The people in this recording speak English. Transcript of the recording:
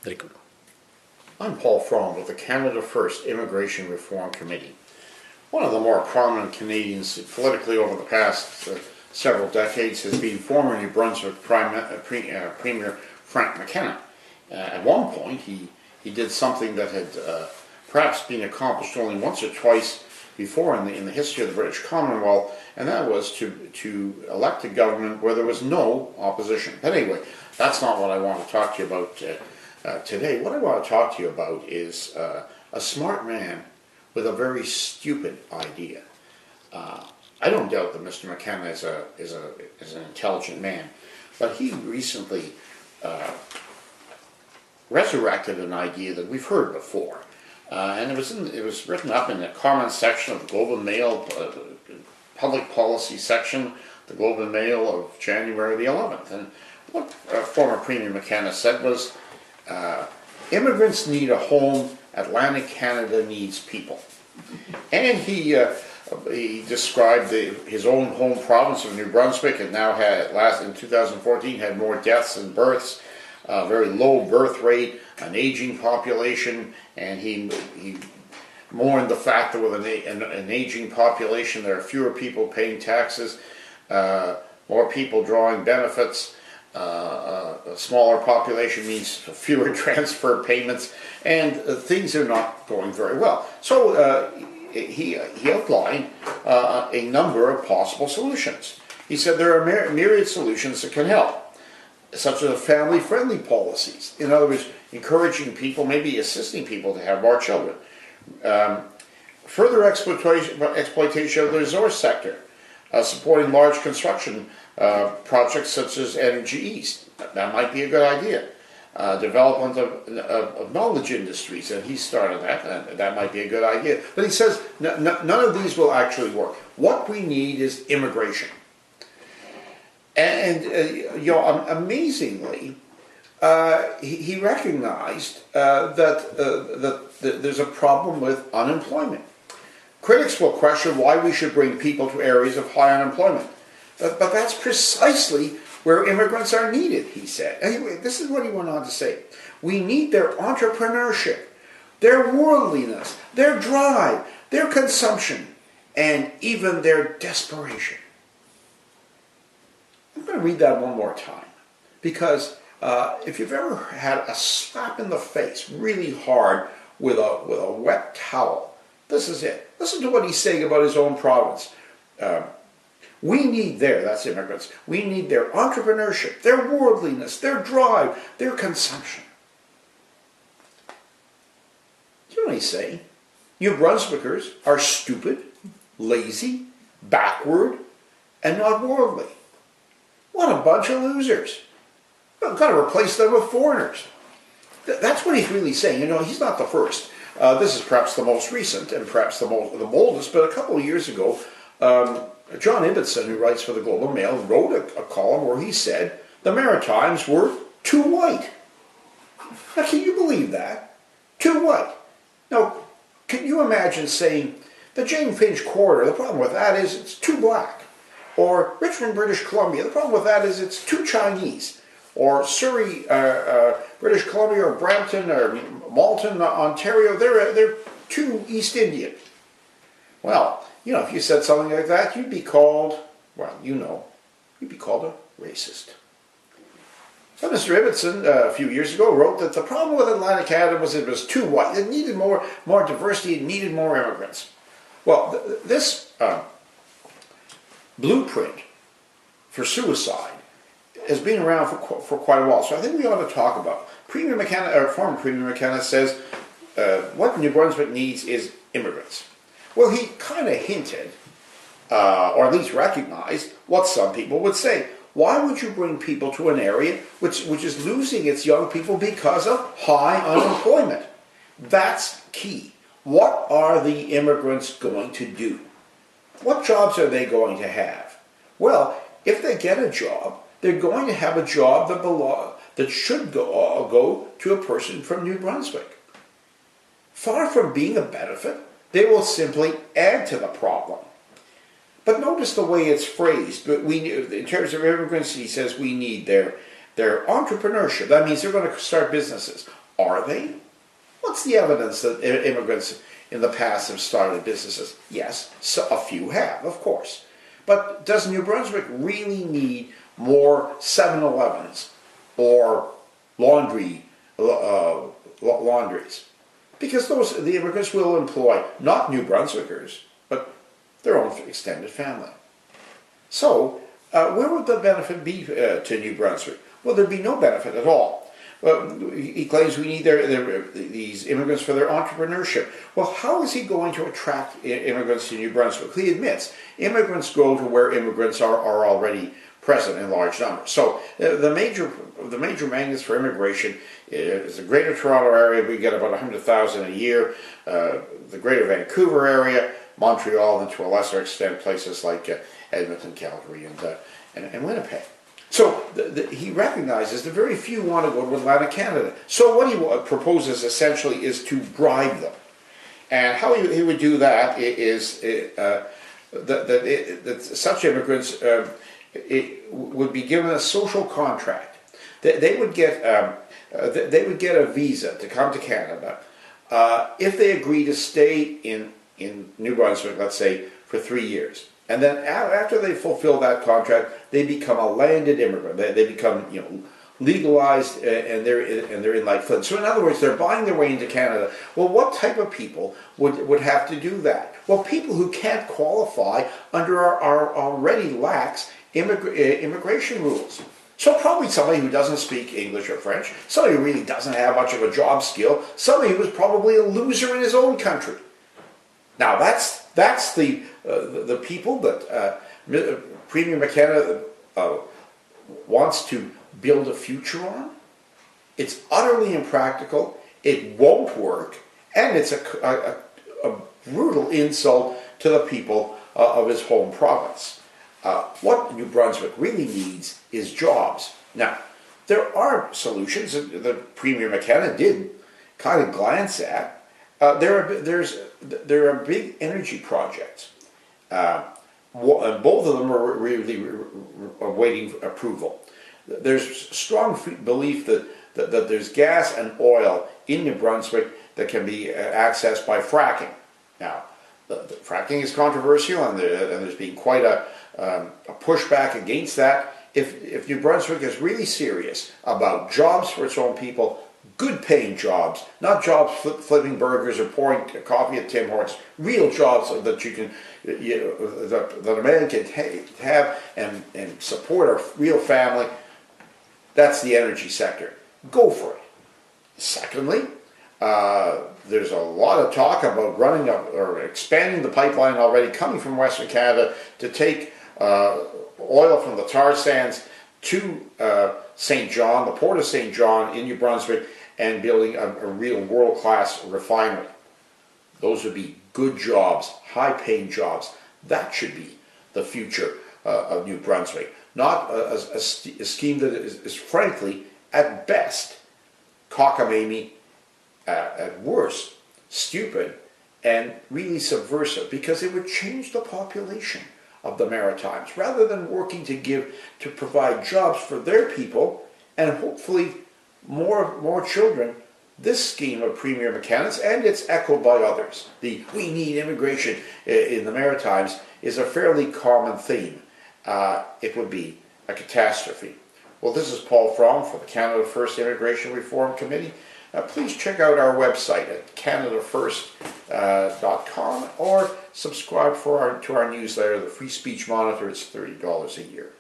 Very good. I'm Paul Fromm with the Canada First Immigration Reform Committee. One of the more prominent Canadians politically over the past several decades has been former New Brunswick Premier Frank McKenna. At one point he did something that had perhaps been accomplished only once or twice before in the history of the British Commonwealth, and that was to elect a government where there was no opposition. But anyway, that's not what I want to talk to you about today. What I want to talk to you about is a smart man with a very stupid idea. I don't doubt that Mr. McKenna is an intelligent man, but he recently resurrected an idea that we've heard before, and it was written up in the comments section of the Globe and Mail public policy section, the Globe and Mail of January the 11th. And what former Premier McKenna said was, immigrants need a home, Atlantic Canada needs people. And he described his own home province of New Brunswick. It now had, in 2014, had more deaths than births, a very low birth rate, an aging population, and he mourned the fact that with an aging population there are fewer people paying taxes, more people drawing benefits, a smaller population means fewer transfer payments, and things are not going very well. So he outlined a number of possible solutions. He said there are myriad solutions that can help, such as family-friendly policies. In other words, encouraging people, maybe assisting people to have more children. Further exploitation of the resource sector, supporting large construction projects such as Energy East. That might be a good idea. Development of knowledge industries, and he started that. That might be a good idea. But he says none of these will actually work. What we need is immigration. And amazingly, he recognized that there's a problem with unemployment. Critics will question why we should bring people to areas of high unemployment. But that's precisely where immigrants are needed, he said. Anyway, this is what he went on to say. We need their entrepreneurship, their worldliness, their drive, their consumption, and even their desperation. I'm going to read that one more time, because if you've ever had a slap in the face really hard with a wet towel, this is it. Listen to what he's saying about his own province. That's immigrants, we need their entrepreneurship, their worldliness, their drive, their consumption. Do you know what he's saying? New Brunswickers are stupid, lazy, backward, and not worldly. What a bunch of losers. We've got to replace them with foreigners. That's what he's really saying. He's not the first. This is perhaps the most recent and perhaps the boldest, but a couple of years ago, John Ibbotson, who writes for the Globe and Mail, wrote a column where he said the Maritimes were too white. Now, can you believe that? Too white. Now, can you imagine saying the Jane Finch Corridor, the problem with that is it's too black. Or Richmond, British Columbia, the problem with that is it's too Chinese. Or Surrey, British Columbia, or Brampton, or Malton, Ontario, they're too East Indian. Well, if you said something like that, you'd be called, you'd be called a racist. So Mr. Ibbotson, a few years ago, wrote that the problem with Atlantic Canada was it was too white. It needed more diversity, it needed more immigrants. Well, this blueprint for suicide has been around for quite a while, so I think we ought to talk about it. Former Premier McKenna says what New Brunswick needs is immigrants. Well, he kind of hinted, or at least recognized, what some people would say. Why would you bring people to an area which is losing its young people because of high unemployment? That's key. What are the immigrants going to do? What jobs are they going to have? Well, if they get a job, they're going to have a job that should go to a person from New Brunswick. Far from being a benefit, they will simply add to the problem. But notice the way it's phrased. In terms of immigrants, he says we need their They're entrepreneurship. That means they're going to start businesses. Are they? What's the evidence that immigrants in the past have started businesses? Yes, so a few have, of course. But does New Brunswick really need more 7-Elevens or laundries? Because the immigrants will employ not New Brunswickers, but their own extended family. So, where would the benefit be to New Brunswick? Well, there'd be no benefit at all. He claims we need these immigrants for their entrepreneurship. Well, how is he going to attract immigrants to New Brunswick? He admits immigrants go to where immigrants are already present in large numbers. So the major magnets for immigration is the Greater Toronto area. We get about 100,000 a year. The Greater Vancouver area, Montreal, and to a lesser extent places like Edmonton, Calgary, and Winnipeg. So he recognizes that very few want to go to Atlantic Canada. So what he proposes essentially is to bribe them. And how he would do that is that such immigrants would be given a social contract. They would get a visa to come to Canada if they agree to stay in New Brunswick, let's say, for 3 years. And then after they fulfill that contract, they become a landed immigrant. They become, legalized, and they're in like Flint. So in other words, they're buying their way into Canada. Well, what type of people would have to do that? Well, people who can't qualify under our already lax immigration rules. So probably somebody who doesn't speak English or French, somebody who really doesn't have much of a job skill, somebody who was probably a loser in his own country. Now that's the people that Premier McKenna wants to build a future on. It's utterly impractical. It won't work, and it's a brutal insult to the people of his home province. What New Brunswick really needs is jobs. Now, there are solutions that Premier McKenna did kind of glance at. There are big energy projects. And both of them are really awaiting approval. There's strong belief that there's gas and oil in New Brunswick that can be accessed by fracking. Now, the fracking is controversial, and there's been quite a pushback against that. If New Brunswick is really serious about jobs for its own people, good-paying jobs, not jobs flipping burgers or pouring coffee at Tim Hortons, real jobs that that a man can have and support a real family, that's the energy sector. Go for it. Secondly, there's a lot of talk about running up or expanding the pipeline already coming from Western Canada to take oil from the tar sands to St. John, the Port of St. John in New Brunswick, and building a real world-class refinery. Those would be good jobs, high-paying jobs. That should be the future of New Brunswick, not a scheme that is frankly, at best, cockamamie, at worst, stupid, and really subversive, because it would change the population of the Maritimes, rather than working to provide jobs for their people and hopefully more children. This scheme of Premier McKenna's, and it's echoed by others, we need immigration in the Maritimes, is a fairly common theme. It would be a catastrophe. Well, this is Paul Fromm for the Canada First Immigration Reform Committee. Please check out our website at canadafirst.com or subscribe to our newsletter, The Free Speech Monitor. It's $30 a year.